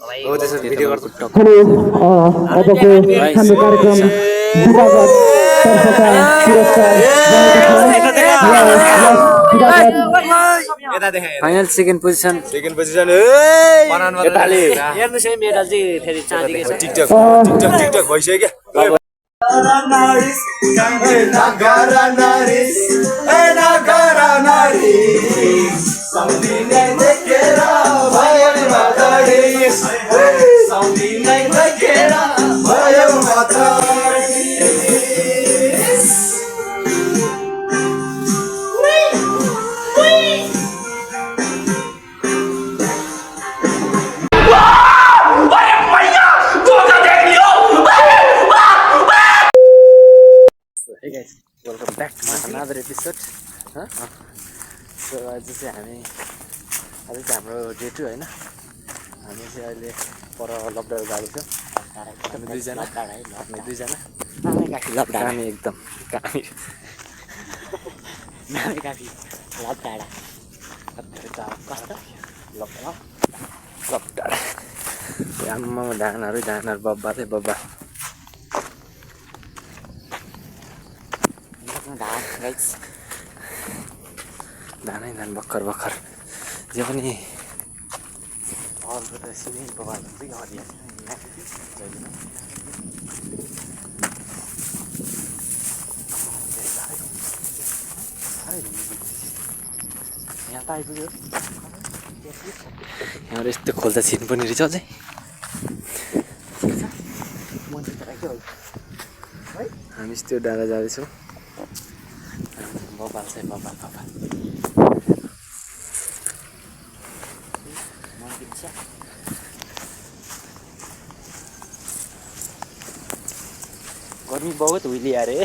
हो त्यसो भिडियो गर्छु आजको हाम्रो कार्यक्रम दिवागत तर्फका पुरस्कार फाइनल सेकेन्ड पोजिसन यताले हेर्नुस् है मेडल चाहिँ फेरि चाँदीकै छ टिकटक भइसक्यो क्या Hey guys, welcome back to another episode. So आज चाहिँ हामी हाम्रो डे 2 हैन हामी चाहिँ अहिले पर लकडाउन जाँदैछौँ हामी दुईजना कामी एकदम कामी काफी लपडाडा कस्तो लकडाउन आम्मा धानहरू बब्बा चाहिँ बब्बा धानै धान भर्खर जे पनि अर्को त सिनै बबाल हुन्छ कि हरिया यहाँ त आइपुग्यो यहाँ यस्तो खोल्दा छिन पनि रहेछ अझै हामी त्यो डाँडा जाँदैछौँ बबाल चाहिँ बबाल गर्मी बहुत हुइली अरे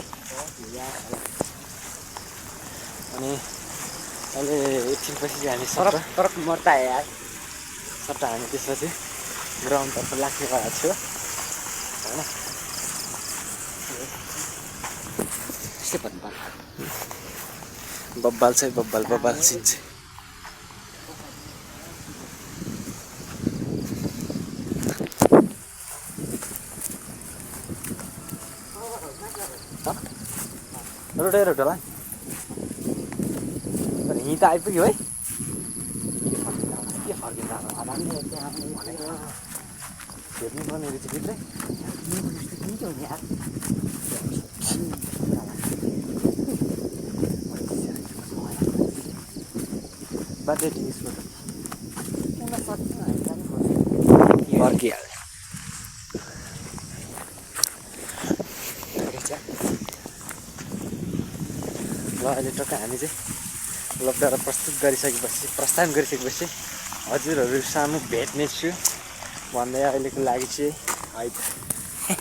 अनि अहिले एकछिनपछि चाहिँ हामी फरक मर्ता यार सट्टा हामी त्यसपछि ग्राउन्डतर्फ लाग्ने भएको छु होइन बब्बाल चाहिँ बब्बाल सिन्छ रोटोला हिँ त आइपुग्यो है के फर्किन्छ हेर्नु पर्ने रहेछ भित्रै फर्किहाल्यो ल अहिले टक्क हामी चाहिँ लकडाउन प्रस्थान गरिसकेपछि हजुरहरू सामु भेट्नेछु भन्दै अहिलेको लागि चाहिँ है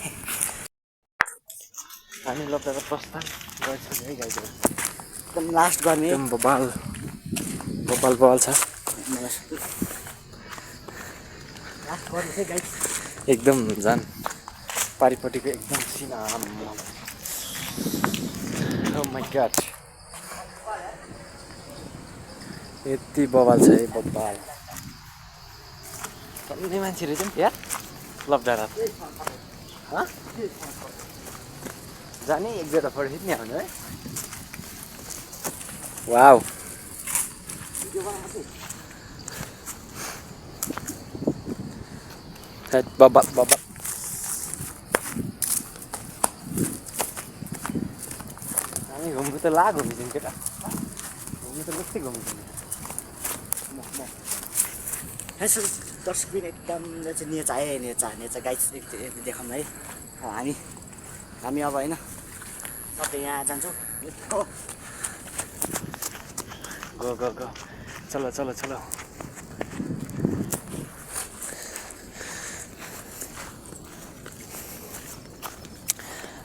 हामी लकडाउन प्रस्थान गरिसक्यो है गाईहरू एकदम लास्ट गर्ने एकदम बबाल छ लास्ट गर्ने चाहिँ गाइस एकदम झन् पारिपट्टिको एकदम सिना ओ माय गॉड यति बबाल छ है बबाल कति मान्छे रहेछ नि यार लकडाउन जाने एक जग्गा फोटो खिच्ने आउनु है वाउ बब्बल हामी घुम्नु त घुमिदिउँ केटा घुम्नु त बेसी घुमिदिउँ दर्शक पनि एकदम चाहिँ नेचा गाइस देखाउँ है हामी अब होइन सबै यहाँ जान्छौँ गो चलो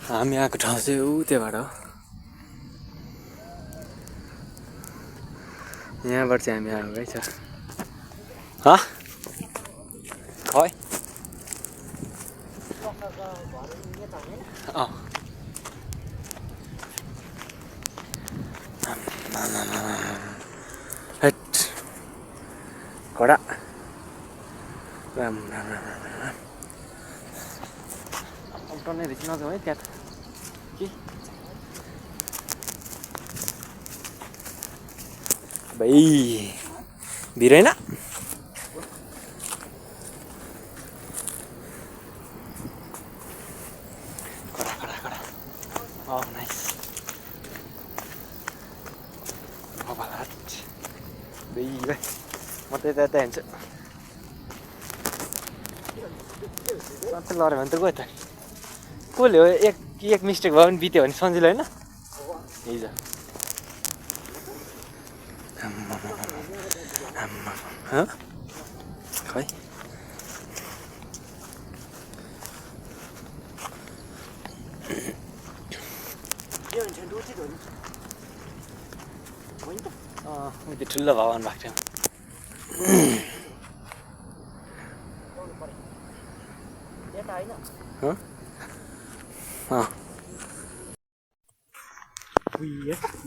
हामी आएको ठाउँ चाहिँ ऊ त्योबाट हो यहाँबाट चाहिँ हामी आएकै छ खै हेट कडा राम राम राम राम अब टन्नै रहेछ नजाउँ है त्यहाँ त के भाइ भिड होइन कडा कडा कडा नाइस भाइ म त यता हिँड्छु सबै लड्यो भने त गयो त कसले हो एक मिस्टेक भयो भने बित्यो भने सन्जिलो होइन हिजो खै त्यो ठुलो भगवान् भएको थियो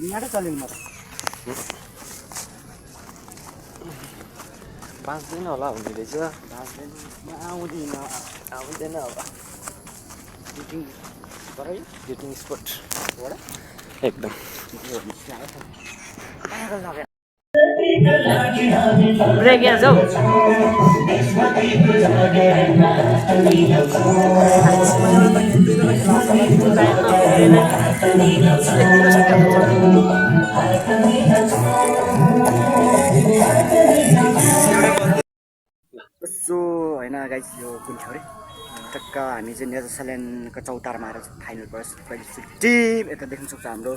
यहाँबाट चल्यो म त बाँच्दैन होला हुने रहेछ आउँदैन अब डेटिङ स्पट एकदम ब्रेक यहाँ जाऊ सो होइन गाइस यो कुन थियो अरे टक्क हामी चाहिँ नेदरल्यान्डको चौतारमा आएर फाइनल पर्छ टिम यता देख्न सक्छ हाम्रो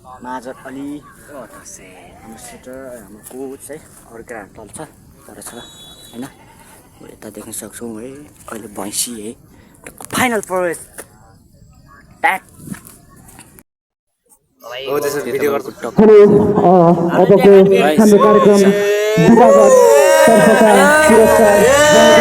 माझर अलि हाम्रो सेटर हाम्रो कोच है अरू केटाहरू तल छ तर छ होइन यता देख्न सक्छौँ है अहिले भैँसी है टक्क फाइनल प्रवेश प्याक हो त्यसो भिडियो गर्छु अनि अबको हाम्रो कार्यक्रम विभागत तर्फका पुरस्कार